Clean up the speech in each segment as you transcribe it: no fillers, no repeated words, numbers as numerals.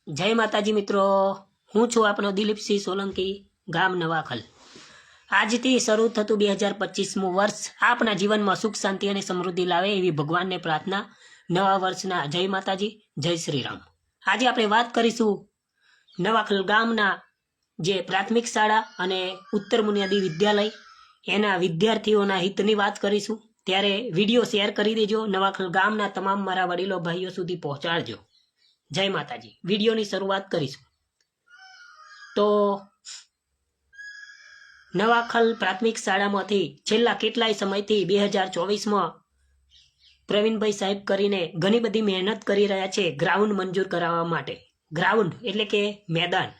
जय माताजी मित्रों, हूँ छूँ आपनो दिलीपसिंह सोलंकी, गाम नवाखल। આજથી શરૂ થતું 2025મું વર્ષ આપના જીવનમાં સુખ શાંતિ અને સમૃદ્ધિ લાવે એવી ભગવાનને પ્રાર્થના। નવા વર્ષના જય માતાજી, જય શ્રી રામ। આજે આપણે વાત કરીશું નવાખલ ગામના જે પ્રાથમિક શાળા અને ઉત્તર બુનિયાદી વિદ્યાલય એના વિદ્યાર્થીઓના હિતની વાત કરીશું। ત્યારે વિડીયો શેર કરી દેજો, નવાખલ ગામના તમામ મારા વડીલો ભાઈઓ સુધી પહોંચાડજો। જય માતાજી। વિડીયોની શરૂઆત કરીશું। તો નવાખલ પ્રાથમિક શાળામાંથી છેલ્લા કેટલાય સમયથી 2024માં પ્રવીણભાઈ સાહેબ કરીને ઘણી બધી મહેનત કરી રહ્યા છે ગ્રાઉન્ડ મંજૂર કરાવવા માટે। ગ્રાઉન્ડ એટલે કે મેદાન,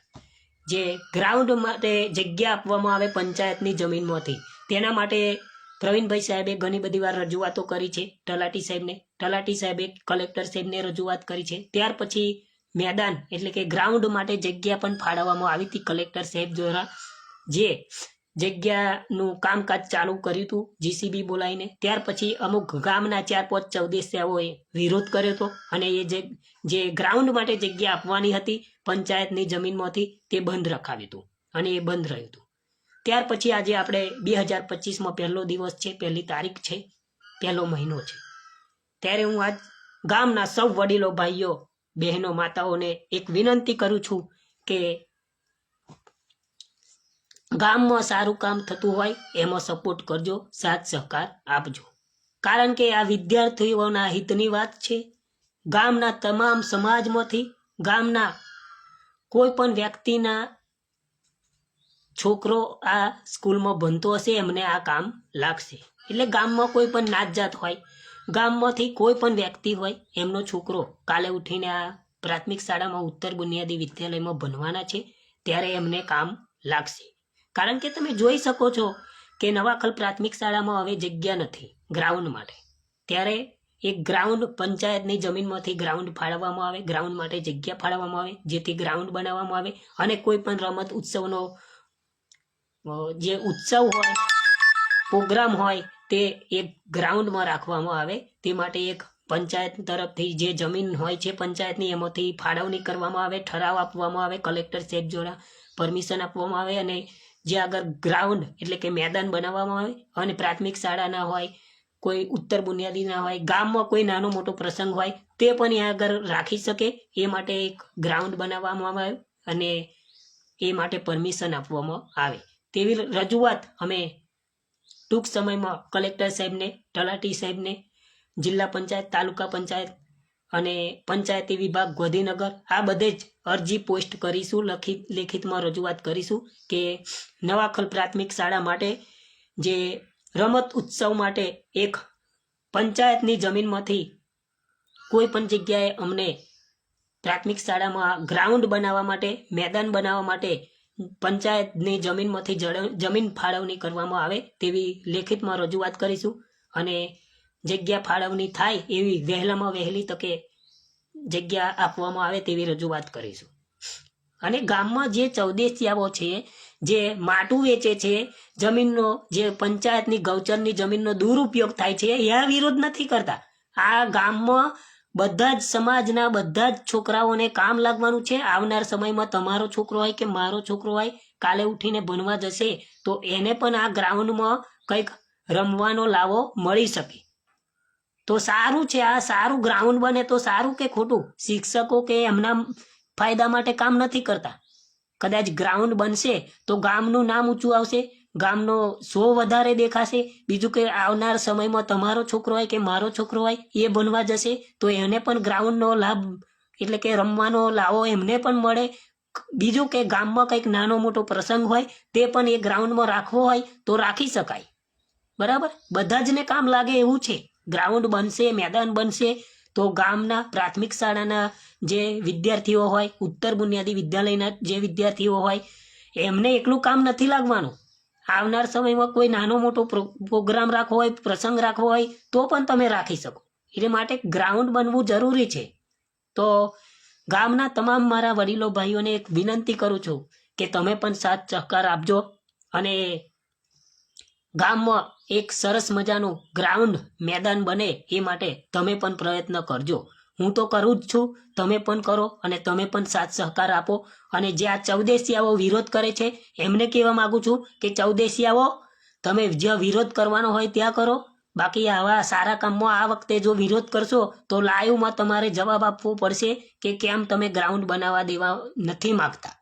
જે ગ્રાઉન્ડ માટે જગ્યા આપવામાં આવે પંચાયતની જમીનમાંથી, તેના માટે પ્રવીણભાઈ સાહેબે ઘણી બધી વાર રજૂઆતો કરી છે તલાટી સાહેબને। તલાટી સાહેબે કલેક્ટર સાહેબને રજૂઆત કરી છે। ત્યાર પછી મેદાન એટલે કે ગ્રાઉન્ડ માટે જગ્યા પણ ફાળવવામાં આવી હતી કલેક્ટર સાહેબ દ્વારા, જે જગ્યાનું કામકાજ ચાલુ કર્યું હતું જીસીબી બોલાવીને। ત્યાર પછી અમુક ગામના 4-5 ચૌદેશિયાઓએ વિરોધ કર્યો હતો અને એ જે ગ્રાઉન્ડ માટે જગ્યા આપવાની હતી પંચાયતની જમીનમાંથી તે બંધ રખાવ્યું હતું અને એ બંધ રહ્યું હતું। ત્યાર પછી આજે આપણે 2025માં પહેલો દિવસ છે, પહેલી તારીખ છે, પહેલો મહિનો છે। ત્યારે હું આજ ગામના સૌ વડીલો ભાઈઓ બહેનો માતાઓને એક વિનંતી કરું છું કે ગામમાં સારું કામ થતું હોય એમાં સપોર્ટ કરજો, સાથ સહકાર આપજો। કારણ કે આ વિદ્યાર્થીઓના હિતની વાત છે। ગામના તમામ સમાજમાંથી ગામના કોઈ પણ વ્યક્તિના છોકરો આ સ્કૂલમાં ભણતો હશે એમને આ કામ લાગશે। એટલે ગામમાં કોઈ પણ નાત જાત હોય, ગામમાંથી કોઈ પણ વ્યક્તિ હોય, એમનો છોકરો કાલે ઉઠીને આ પ્રાથમિક શાળામાં ઉત્તર બુનિયાદી વિદ્યાલયમાં ભણવાના છે ત્યારે એમને કામ લાગશે। કારણ કે તમે જોઈ શકો છો કે નવાખલ પ્રાથમિક શાળામાં હવે જગ્યા નથી ગ્રાઉન્ડ માટે। ત્યારે એક ગ્રાઉન્ડ પંચાયતની જમીનમાંથી ગ્રાઉન્ડ ફાળવવામાં આવે, ગ્રાઉન્ડ માટે જગ્યા ફાળવવામાં આવે, જેથી ગ્રાઉન્ડ બનાવવામાં આવે અને કોઈ પણ રમત ઉત્સવનો જે ઉત્સવ હોય, પ્રોગ્રામ હોય તે એક ગ્રાઉન્ડમાં રાખવામાં આવે। તે માટે એક પંચાયત તરફથી જે જમીન હોય છે પંચાયતની એમાંથી ફાળવણી કરવામાં આવે, ઠરાવ આપવામાં આવે, કલેક્ટર સાહેબ દ્વારા પરમિશન આપવામાં આવે અને જે આગળ ગ્રાઉન્ડ એટલે કે મેદાન બનાવવામાં આવે અને પ્રાથમિક શાળાના હોય, કોઈ ઉત્તર બુનિયાદીના હોય, ગામમાં કોઈ નાનો મોટો પ્રસંગ હોય તે પણ એ આગળ રાખી શકે એ માટે એક ગ્રાઉન્ડ બનાવવામાં આવે અને એ માટે પરમિશન આપવામાં આવે। તેવી રજૂઆત અમે ટૂંક સમયમાં કલેક્ટર સાહેબને, તલાટી સાહેબને, જિલ્લા પંચાયત, તાલુકા પંચાયત અને પંચાયતી વિભાગ ગાંધીનગર આ બધે જ અરજી પોસ્ટ કરીશું, લેખિતમાં રજૂઆત કરીશું કે નવાખલ પ્રાથમિક શાળા માટે જે રમત ઉત્સવ માટે એક પંચાયતની જમીનમાંથી કોઈ પણ જગ્યાએ અમને પ્રાથમિક શાળામાં ગ્રાઉન્ડ બનાવવા માટે, મેદાન બનાવવા માટે પંચાયતની જમીનમાંથી જમીન ફાળવણી કરવામાં આવે તેવી લેખિતમાં રજૂઆત કરીશું અને જગ્યા ફાળવણી થાય એવી વહેલામાં વહેલી તકે જગ્યા આપવામાં આવે તેવી રજૂઆત કરીશું। અને ગામમાં જે ચૌદેશિયાઓ છે જે માટું વેચે છે, જમીનનો જે પંચાયતની ગૌચરની જમીનનો દુરુપયોગ થાય છે એ વિરોધ નથી કરતા। આ ગામમાં બધા જ સમાજના બધા જ છોકરાઓને કામ લાગવાનું છે। આવનાર સમયમાં તમારો છોકરો હોય કે મારો છોકરો હોય કાલે ઉઠીને ભણવા જશે તો એને પણ આ ગ્રાઉન્ડમાં કંઈક રમવાનો લાવો મળી શકે તો સારું છે। આ સારું ગ્રાઉન્ડ બને તો સારું કે ખોટું? શિક્ષકો કે એમના ફાયદા માટે કામ નથી કરતા। કદાચ ગ્રાઉન્ડ બનશે તો ગામનું નામ ઊંચું આવશે, ગામનો શો વધારે દેખાશે। બીજું કે આવનાર સમયમાં તમારો છોકરો હોય કે મારો છોકરો હોય એ બનવા જશે તો એને પણ ગ્રાઉન્ડનો લાભ એટલે કે રમવાનો લાવો એમને પણ મળે। બીજું કે ગામમાં કંઈક નાનો મોટો પ્રસંગ હોય તે પણ એ ગ્રાઉન્ડમાં રાખવો હોય તો રાખી શકાય, બરાબર? બધા જને કામ લાગે એવું છે। ગ્રાઉન્ડ બનશે, મેદાન બનશે તો ગામના પ્રાથમિક શાળાના જે વિદ્યાર્થીઓ હોય, ઉત્તર બુનિયાદી વિદ્યાલયના જે વિદ્યાર્થીઓ હોય એમને એકલું કામ નથી લાગવાનું। આવનાર સમયમાં કોઈ નાનો મોટો પ્રોગ્રામ રાખવો હોય, પ્રસંગ રાખવો હોય તો પણ તમે રાખી શકો। એટલે માટે ગ્રાઉન્ડ બનવું જરૂરી છે। તો ગામના તમામ મારા વડીલો ભાઈઓને એક વિનંતી કરું છું કે તમે પણ સાથ સહકાર આપજો અને ગામમાં એક સરસ મજાનું ગ્રાઉન્ડ મેદાન બને એ માટે તમે પણ પ્રયત્ન કરજો। હું તો કરું જ છું, તમે પણ કરો અને તમે પણ સાથ સહકાર આપો. અને જે આ ચૌદેશિયાઓ વિરોધ કરે છે એમને કહેવા માંગુ છું કે ચૌદેશિયાઓ તમે જ્યાં વિરોધ કરવાનો હોય ત્યાં કરો. બાકી આવા સારા કામમાં આ વખતે જો વિરોધ કરશો તો લાઈવમાં તમારે જવાબ આપવો પડશે કે કેમ તમે ગ્રાઉન્ડ બનાવવા દેવા નથી માંગતા.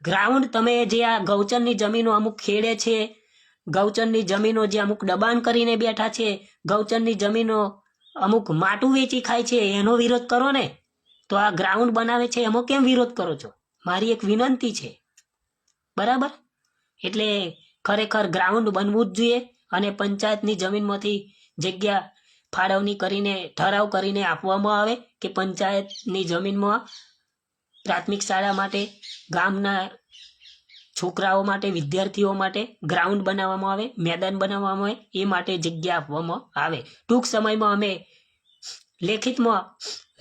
ગ્રાઉન્ડ તમે જે આ ગૌચરની જમીનો અમુક ખેડે છે, ગૌચરની જમીનો જે અમુક દબાણ કરીને બેઠા છે, ગૌચરની જમીનો અમુક માટું વેચી ખાય છે, એનો વિરોધ કરો ને. તો આ ગ્રાઉન્ડ બનાવે છે એમાં કેમ વિરોધ કરો છો? મારી એક વિનંતી છે, બરાબર? એટલે ખરેખર ગ્રાઉન્ડ બનવું જ જોઈએ અને પંચાયતની જમીનમાંથી જગ્યા ફાળવણી કરીને ઠરાવ કરીને આપવામાં આવે કે પંચાયતની જમીનમાં પ્રાથમિક શાળા માટે, ગામના છોકરાઓ માટે, વિદ્યાર્થીઓ માટે ગ્રાઉન્ડ બનાવવામાં આવે, મેદાન બનાવવામાં આવે, એ માટે જગ્યા આપવામાં આવે. ટૂંક સમયમાં અમે લેખિતમાં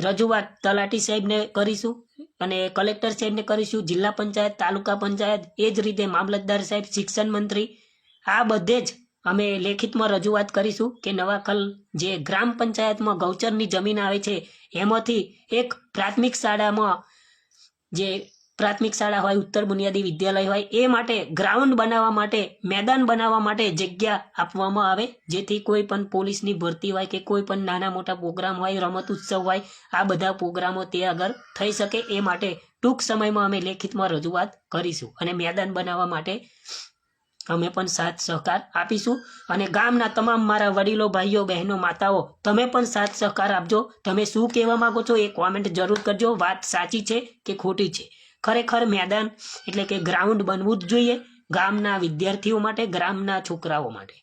રજૂઆત તલાટી સાહેબને કરીશું અને કલેક્ટર સાહેબને કરીશું, જિલ્લા પંચાયત, તાલુકા પંચાયત, એ જ રીતે મામલતદાર સાહેબ, શિક્ષણ મંત્રી, આ બધે જ અમે લેખિતમાં રજૂઆત કરીશું કે નવાખલ જે ગ્રામ પંચાયતમાં ગૌચરની જમીન આવે છે એમાંથી એક પ્રાથમિક શાળામાં, જે પ્રાથમિક શાળા હોય, ઉત્તર બુનિયાદી વિદ્યાલય હોય, એ માટે ગ્રાઉન્ડ બનાવવા માટે, મેદાન બનાવવા માટે જગ્યા આપવામાં આવે, જેથી કોઈ પણ પોલીસની ભરતી હોય કે કોઈ પણ નાના મોટા પ્રોગ્રામ હોય, રમત ઉત્સવ હોય, આ બધા પ્રોગ્રામો તે આગળ થઈ શકે. એ માટે ટૂંક સમયમાં અમે લેખિતમાં રજૂઆત કરીશું અને મેદાન બનાવવા માટે અમે પણ સાથ સહકાર આપીશું. અને ગામના તમામ મારા વડીલો, ભાઈઓ, બહેનો, માતાઓ, તમે પણ સાથ સહકાર આપજો. તમે શું કહેવા માંગો છો એ કોમેન્ટ જરૂર કરજો. વાત સાચી છે કે ખોટી છે? ખરેખર મેદાન એટલે કે ગ્રાઉન્ડ બનવું જ જોઈએ ગામના વિદ્યાર્થીઓ માટે, ગ્રામના છોકરાઓ માટે.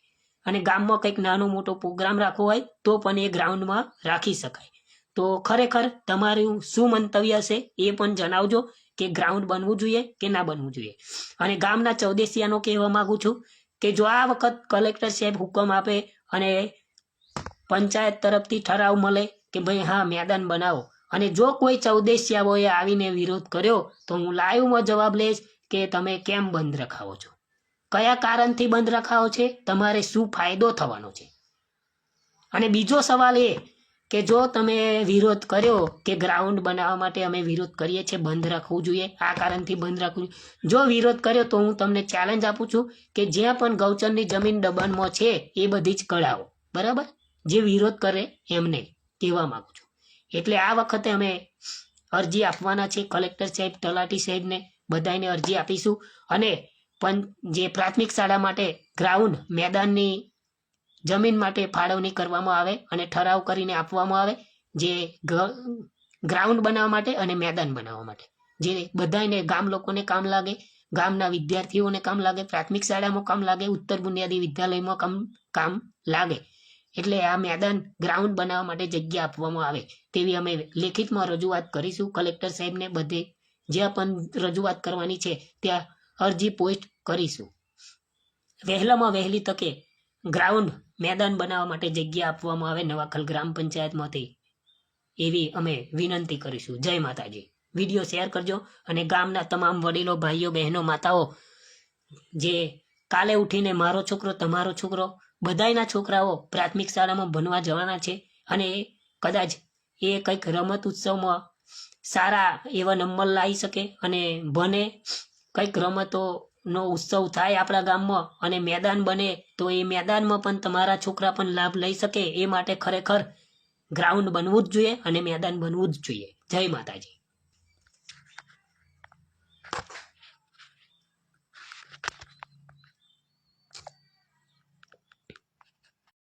અને ગામમાં કંઈક નાનો મોટો પ્રોગ્રામ રાખવો હોય તો પણ એ ગ્રાઉન્ડમાં રાખી શકાય. તો ખરેખર તમારું શું મંતવ્ય છે એ પણ જણાવજો કે ગ્રાઉન્ડ બનવું જોઈએ કે ના બનવું જોઈએ. અને ગામના ચૌદેશિયાનો કહેવા માંગુ છું કે જો આ વખત કલેક્ટર સાહેબ હુકમ આપે અને પંચાયત તરફથી ઠરાવ મળે કે ભાઈ હા મેદાન બનાવો, અને જો કોઈ ચૌદેશિયાઓએ આવીને વિરોધ કર્યો તો હું લાઈવમાં જવાબ લઈશ કે તમે કેમ બંધ રખાવો છો, કયા કારણથી બંધ રખાવો છે, તમારે શું ફાયદો થવાનો છે. અને બીજો સવાલ એ કે જો તમે વિરોધ કર્યો કે ગ્રાઉન્ડ બનાવવા માટે અમે વિરોધ કરીએ છીએ, બંધ રાખવું જોઈએ, આ કારણથી બંધ રાખવું જોઈએ, જો વિરોધ કર્યો તો હું તમને ચેલેન્જ આપું છું કે જ્યાં પણ ગૌચરની જમીન દબાણમાં છે એ બધી જ કઢાવો, બરાબર? જે વિરોધ કરે એમને કહેવા માંગુ છું. એટલે આ વખતે અમે અરજી આપવાના છે કલેક્ટર સાહેબ, તલાટી સાહેબને, બધાને અરજી આપીશું. અને પણ જે પ્રાથમિક શાળા માટે ગ્રાઉન્ડ, મેદાનની જમીન માટે ફાળવણી કરવામાં આવે અને ઠરાવ કરીને આપવામાં આવે, જે ગ્રાઉન્ડ બનાવવા માટે અને મેદાન બનાવવા માટે, જે બધાને ગામ લોકોને કામ લાગે, ગામના વિદ્યાર્થીઓને કામ લાગે, પ્રાથમિક શાળામાં કામ લાગે, ઉત્તર બુનિયાદી વિદ્યાલયમાં કામ લાગે. એટલે આ મેદાન, ગ્રાઉન્ડ બનાવવા માટે જગ્યા આપવામાં આવે તેવી અમે લેખિતમાં રજૂઆત કરીશું કલેક્ટર સાહેબને. બધે જ્યાં પણ રજૂઆત કરવાની છે ત્યાં અરજી પોસ્ટ કરીશું. વહેલામાં વહેલી તકે ગ્રાઉન્ડ, મેદાન બનાવવા માટે જગ્યા આપવામાં આવે નવાખલ ગ્રામ પંચાયતમાંથી, એવી અમે વિનંતી કરીશું. જય માતાજી. વિડીયો શેર કરજો અને ગામના તમામ વડીલો, ભાઈઓ, બહેનો, માતાઓ, જે કાલે ઉઠીને મારો છોકરો, તમારો છોકરો, બધાયના છોકરાઓ પ્રાથમિક શાળામાં ભણવા જવાના છે અને કદાચ એ કંઈક રમત ઉત્સવમાં સારા એવા નંબર લાવી શકે અને ભણે, કંઈક રમતોનો ઉત્સવ થાય આપણા ગામમાં અને મેદાન બને તો એ મેદાનમાં પણ તમારા છોકરા પણ લાભ લઈ શકે. એ માટે ખરેખર ગ્રાઉન્ડ બનવું જ જોઈએ અને મેદાન બનવું જ જોઈએ. જય માતાજી.